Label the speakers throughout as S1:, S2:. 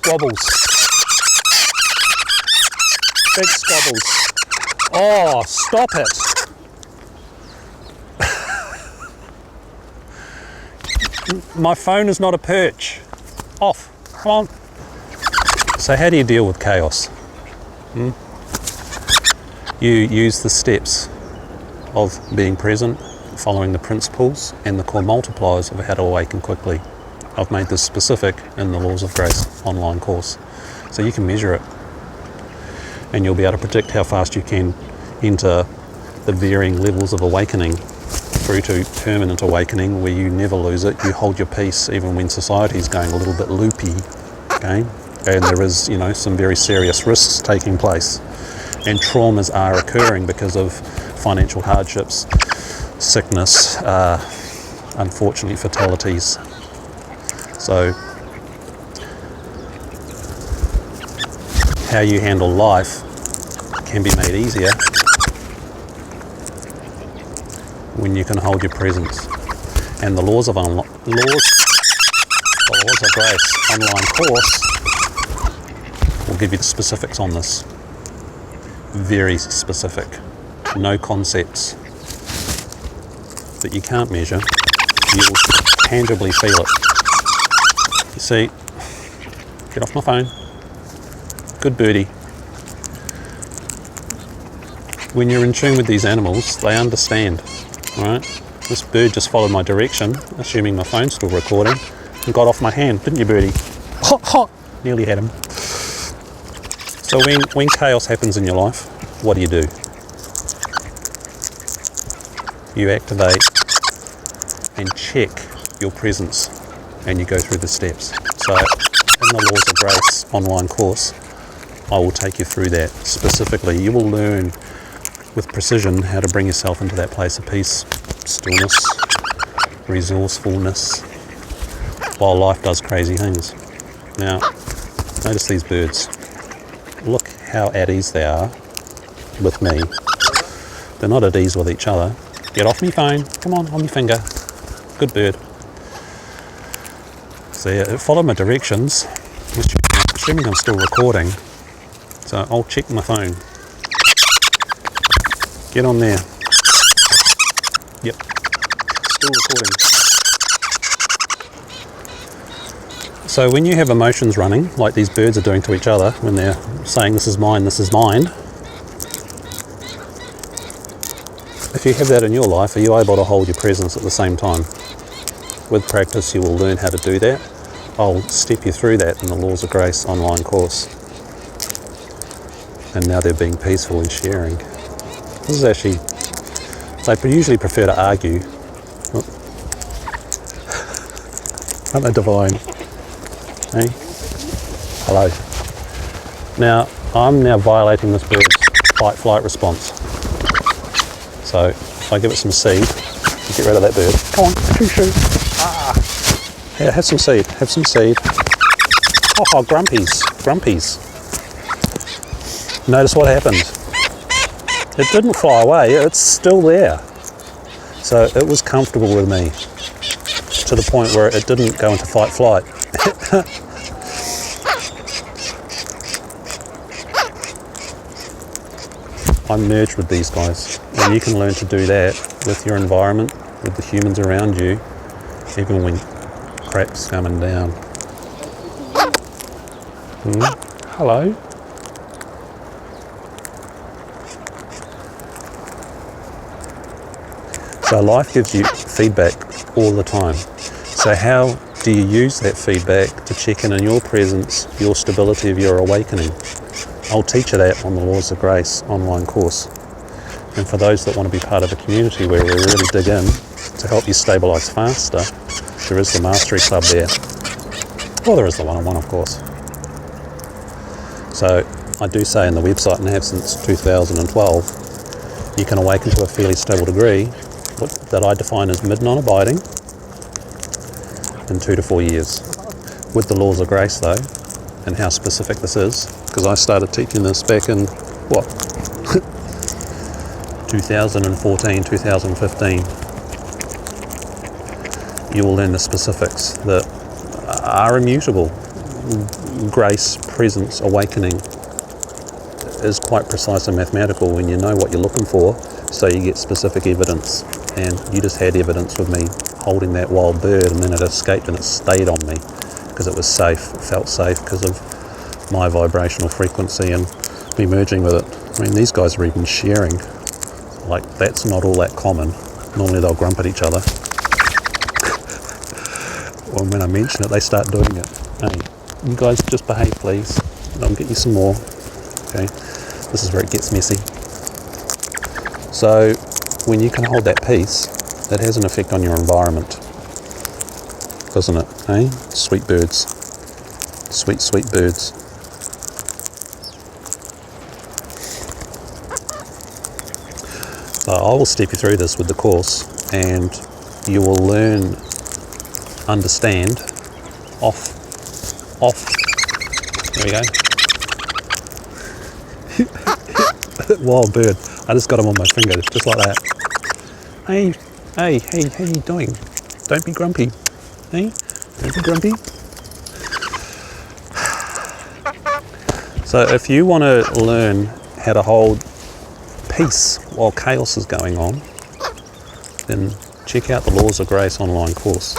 S1: squabbles. Big squabbles. Oh, stop it. My phone is not a perch. Off. Come on. So how do you deal with chaos? You use the steps of being present, following the principles and the core multipliers of how to awaken quickly. I've made this specific in the Laws of Grace online course. So you can measure it. And you'll be able to predict how fast you can enter the varying levels of awakening through to permanent awakening, where you never lose it. You hold your peace even when society is going a little bit loopy, okay? And there is, some very serious risks taking place. And traumas are occurring because of financial hardships, sickness, unfortunately fatalities. So how you handle life can be made easier when you can hold your presence. And the Laws of Grace online course will give you the specifics on this. Very specific. No concepts that you can't measure. You will tangibly feel it. You see, get off my phone. Good birdie. When you're in tune with these animals, they understand. Right? This bird just followed my direction, assuming my phone's still recording, and got off my hand, didn't you, birdie? Hot, hot! Nearly had him. So when chaos happens in your life, what do? You activate and check your presence, and you go through the steps. So in the Laws of Grace online course, I will take you through that specifically. You will learn with precision how to bring yourself into that place of peace, stillness, resourcefulness, while life does crazy things. Now, notice these birds. Look how at ease they are with me. They're not at ease with each other. Get off me phone. Come on your finger. Good bird. So yeah, it followed my directions, assuming I'm still recording. So I'll check my phone. Get on there. Yep. Still recording. So when you have emotions running, like these birds are doing to each other, when they're saying this is mine, if you have that in your life, are you able to hold your presence at the same time? With practice, you will learn how to do that. I'll step you through that in the Laws of Grace online course. And now they're being peaceful and sharing. This is actually, they usually prefer to argue. Aren't they divine? Hey? Hello. Now, I'm now violating this bird's fight-flight response. So, if I give it some seed, you get rid of that bird. Come on, shoo. Ah. Yeah, have some seed. Oh, grumpies. Notice what happened. It didn't fly away, it's still there. So it was comfortable with me to the point where it didn't go into fight-flight. I'm merged with these guys, and you can learn to do that with your environment, with the humans around you, even when crap's coming down. Hello. So life gives you feedback all the time. So how do you use that feedback to check in your presence, your stability of your awakening? I'll teach you that on the Laws of Grace online course. And for those that want to be part of a community where we really dig in to help you stabilise faster, there is the Mastery Club there. Well, there is the one-on-one, of course. So I do say in the website, and have since 2012, you can awaken to a fairly stable degree that I define as mid-non-abiding in 2 to 4 years. With the Laws of Grace though, and how specific this is, because I started teaching this back in, 2014, 2015. You will learn the specifics that are immutable. grace, presence, awakening is quite precise and mathematical when you know what you're looking for, so you get specific evidence. And you just had evidence with me holding that wild bird, and then it escaped and it stayed on me because it was safe. It felt safe because of my vibrational frequency and me merging with it. I mean, these guys are even sharing. Like, that's not all that common. Normally they'll grump at each other. Well, when I mention it, they start doing it. Hey, you guys just behave, please. I'll get you some more. Okay, this is where it gets messy. So, when you can hold that peace, it has an effect on your environment, doesn't it? Hey, sweet birds. Sweet, sweet birds. So I will step you through this with the course, and you will learn, understand, off. There we go. Wild bird. I just got him on my finger, just like that. Hey, how you doing? Don't be grumpy. Hey, don't be grumpy. So if you want to learn how to hold peace while chaos is going on, then check out the Laws of Grace online course.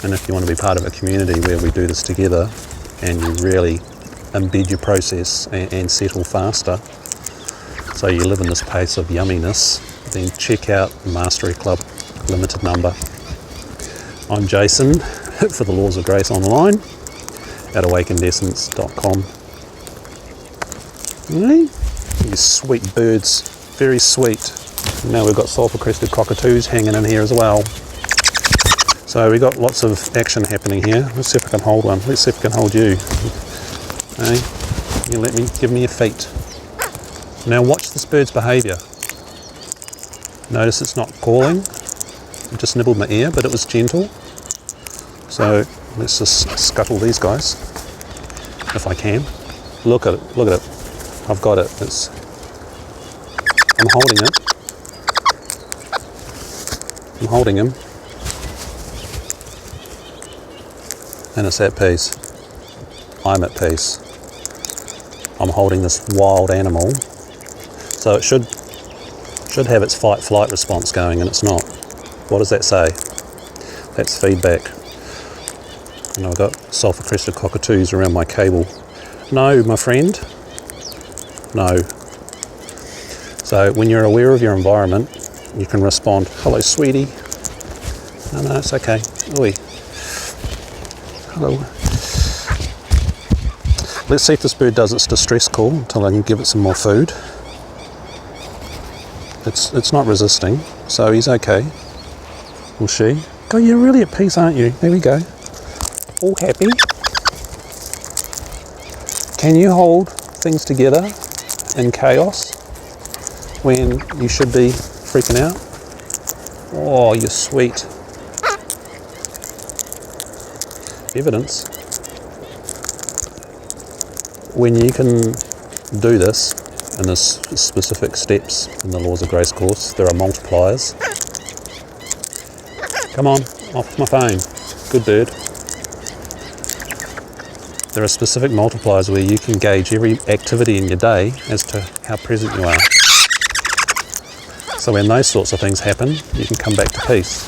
S1: And if you want to be part of a community where we do this together and you really embed your process and settle faster, so you live in this pace of yumminess, then check out Mastery Club, limited number. I'm Jason for the Laws of Grace online at AwakenedEssence.com. You sweet birds, very sweet. Now we've got sulphur-crested cockatoos hanging in here as well. So we've got lots of action happening here. Let's see if I can hold one. Let's see if I can hold you. Hey, you give me your feet. Now watch this bird's behaviour. Notice it's not calling. It just nibbled my ear, but it was gentle. So let's just scuttle these guys, if I can. Look at it, look at it. I've got it. I'm holding it. I'm holding him. And it's at peace. I'm at peace. I'm holding this wild animal. So it should have its fight-flight response going, and it's not. What does that say? That's feedback. And I've got sulphur-crested cockatoos around my cable. No, my friend. No. So when you're aware of your environment, you can respond, hello, sweetie. No, it's okay. Oi. Hello. Let's see if this bird does its distress call until I can give it some more food. It's not resisting, so he's okay. Or she. Oh, you're really at peace, aren't you? There we go. All happy. Can you hold things together in chaos when you should be freaking out? Oh, you're sweet. Evidence. When you can do this in the specific steps in the Laws of Grace course, there are multipliers. Come on, off my phone. Good bird. There are specific multipliers where you can gauge every activity in your day as to how present you are. So when those sorts of things happen, you can come back to peace.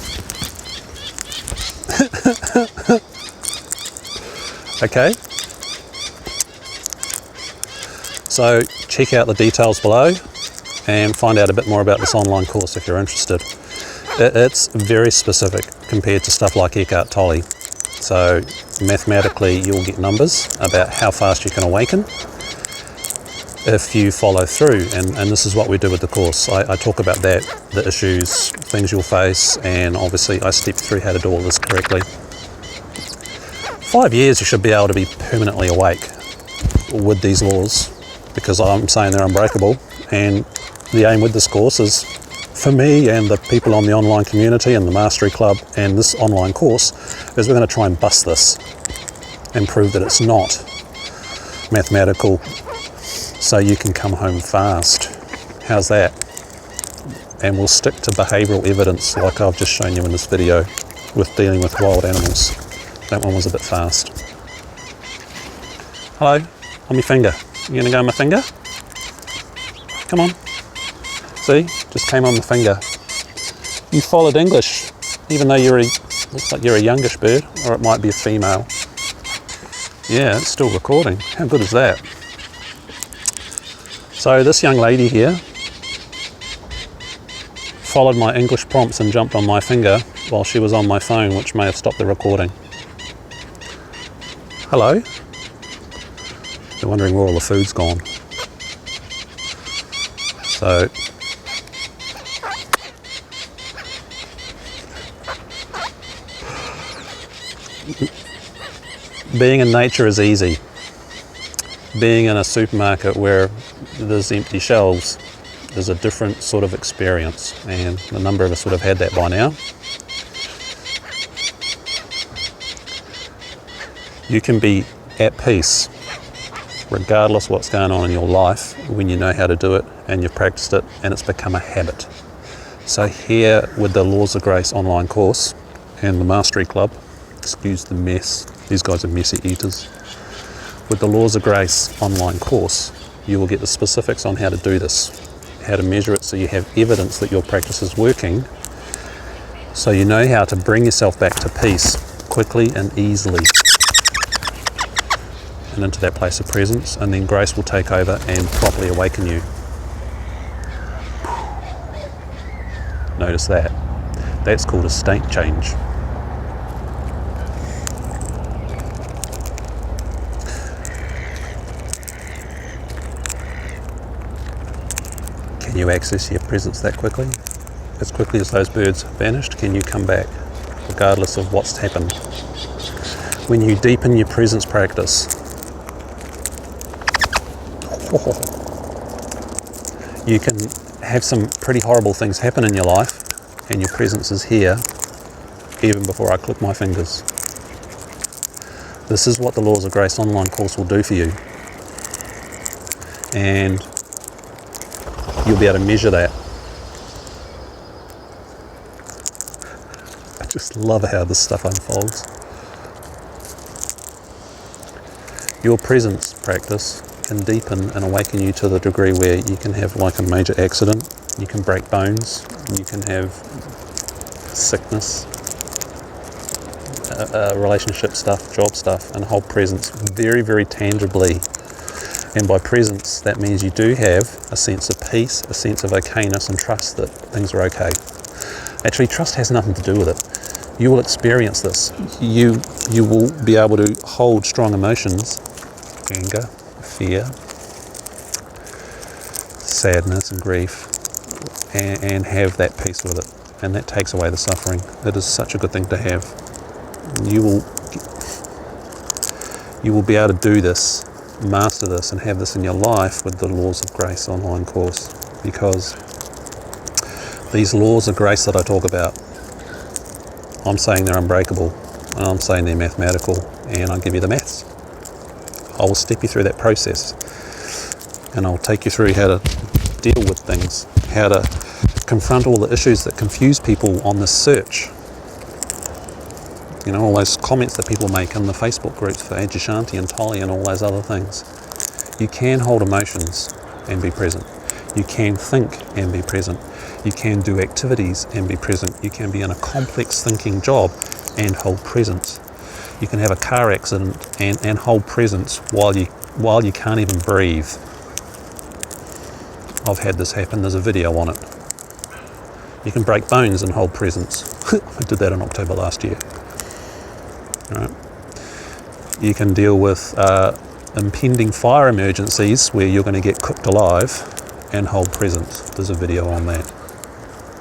S1: Okay? So check out the details below and find out a bit more about this online course if you're interested. It's very specific compared to stuff like Eckhart Tolle. So mathematically you'll get numbers about how fast you can awaken if you follow through, and this is what we do with the course. I talk about that, the issues, things you'll face, and obviously I step through how to do all this correctly. 5 years you should be able to be permanently awake with these laws, because I'm saying they're unbreakable, and the aim with this course is, for me and the people on the online community and the Mastery Club and this online course, is we're going to try and bust this and prove that it's not mathematical, so you can come home fast. How's that? And we'll stick to behavioural evidence like I've just shown you in this video with dealing with wild animals. That one was a bit fast. Hello, on my finger. You gonna go on my finger? Come on. See, just came on the finger. You followed English, even though looks like you're a youngish bird, or it might be a female. Yeah, it's still recording. How good is that? So this young lady here followed my English prompts and jumped on my finger while she was on my phone, which may have stopped the recording. Hello. You're wondering where all the food's gone. So being in nature is easy. Being in a supermarket where there's empty shelves is a different sort of experience, and a number of us would have had that by now. You can be at peace regardless what's going on in your life when you know how to do it and you've practiced it and it's become a habit. So here with the Laws of Grace online course and the Mastery Club, excuse the mess, these guys are messy eaters. With the Laws of Grace online course, you will get the specifics on how to do this, how to measure it so you have evidence that your practice is working, so you know how to bring yourself back to peace quickly and easily and into that place of presence, and then grace will take over and properly awaken you. Notice that. That's called a state change. Can you access your presence that quickly? As quickly as those birds vanished, can you come back, regardless of what's happened? When you deepen your presence practice, you can have some pretty horrible things happen in your life, and your presence is here even before I click my fingers. This is what the Laws of Grace online course will do for you, and you'll be able to measure that. I just love how this stuff unfolds. Your presence practice can deepen and awaken you to the degree where you can have like a major accident, you can break bones, you can have sickness, relationship stuff, job stuff, and hold presence very, very tangibly. And by presence, that means you do have a sense of peace, a sense of okayness, and trust that things are okay. Actually, trust has nothing to do with it. You will experience this. You will be able to hold strong emotions, anger, fear, sadness and grief, and have that peace with it. And that takes away the suffering. It is such a good thing to have. You will be able to do this, master this, and have this in your life with the Laws of Grace online course, because these laws of grace that I talk about, I'm saying they're unbreakable, and I'm saying they're mathematical, and I'll give you the maths. I will step you through that process, and I'll take you through how to deal with things, how to confront all the issues that confuse people on this search. You know, all those comments that people make in the Facebook groups for Adyashanti and Tolle and all those other things. You can hold emotions and be present. You can think and be present. You can do activities and be present. You can be in a complex thinking job and hold presence. You can have a car accident and hold presence while you can't even breathe. I've had this happen, there's a video on it. You can break bones and hold presence. I did that in October last year. Right. You can deal with impending fire emergencies where you're going to get cooked alive and hold presence. There's a video on that.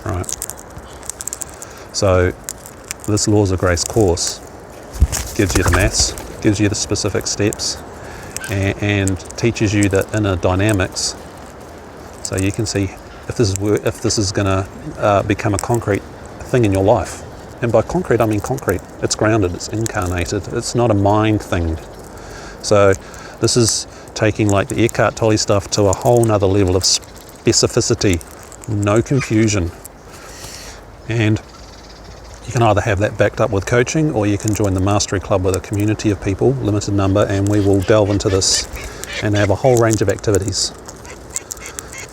S1: Right. So this Laws of Grace course gives you the maths, gives you the specific steps, and teaches you the inner dynamics, so you can see if this is going to become a concrete thing in your life. And by concrete, I mean concrete. It's grounded, it's incarnated, it's not a mind thing. So this is taking like the Eckhart Tolle stuff to a whole nother level of specificity, no confusion. And You can either have that backed up with coaching, or you can join the Mastery Club with a community of people, limited number, and we will delve into this and have a whole range of activities.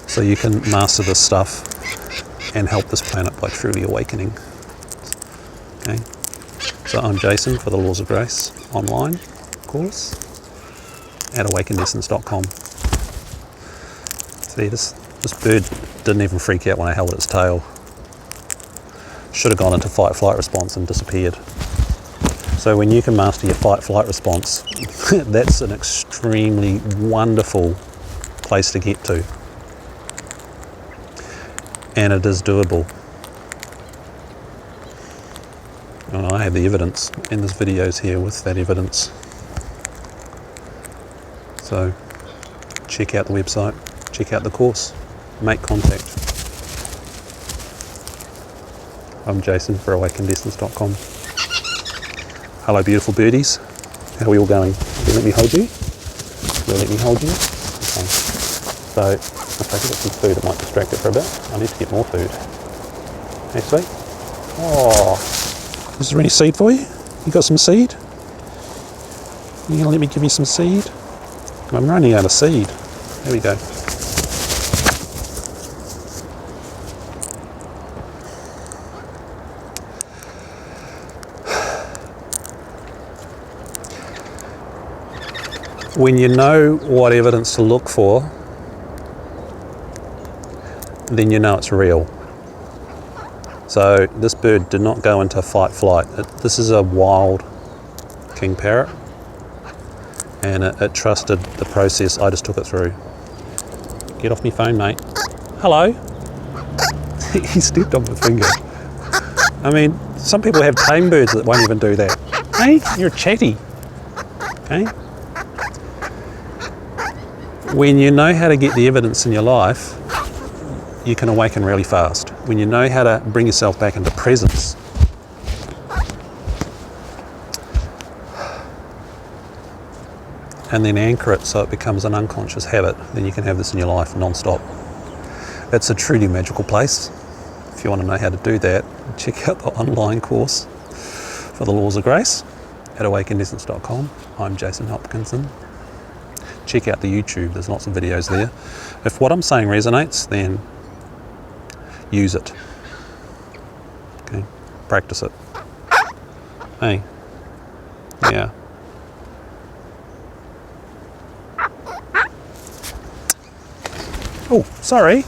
S1: So you can master this stuff and help this planet by truly awakening. Okay. So I'm Jason for the Laws of Grace online course at AwakenedEssence.com. See, this bird didn't even freak out when I held its tail. Should have gone into fight-flight response and disappeared. So when you can master your fight-flight response, that's an extremely wonderful place to get to. And it is doable. And I have the evidence, and this video's here with that evidence. So check out the website, check out the course, make contact. I'm Jason for AwakenedEssence.com. Hello beautiful birdies, how are we all going? Will you let me hold you? Will you let me hold you? Okay. So if I get some food, it might distract it for a bit. I need to get more food. Hey sweet. Oh, is there any seed for you? You got some seed? You gonna let me give you some seed? I'm running out of seed. There we go. When you know what evidence to look for, then you know it's real. So this bird did not go into fight-flight. This is a wild king parrot, and it trusted the process I just took it through. Get off my phone, mate. Hello. He stepped on my finger. I mean, some people have tame birds that won't even do that. Hey, you're chatty. Okay. When you know how to get the evidence in your life, you can awaken really fast. When you know how to bring yourself back into presence, and then anchor it so it becomes an unconscious habit, then you can have this in your life non-stop. It's a truly magical place. If you want to know how to do that, check out the online course for the Laws of Grace at AwakenedEssence.com. I'm Jason Hopkinson. Check out the YouTube, there's lots of videos there. If what I'm saying resonates, then use it. Okay, practice it. Hey, yeah. Oh, sorry.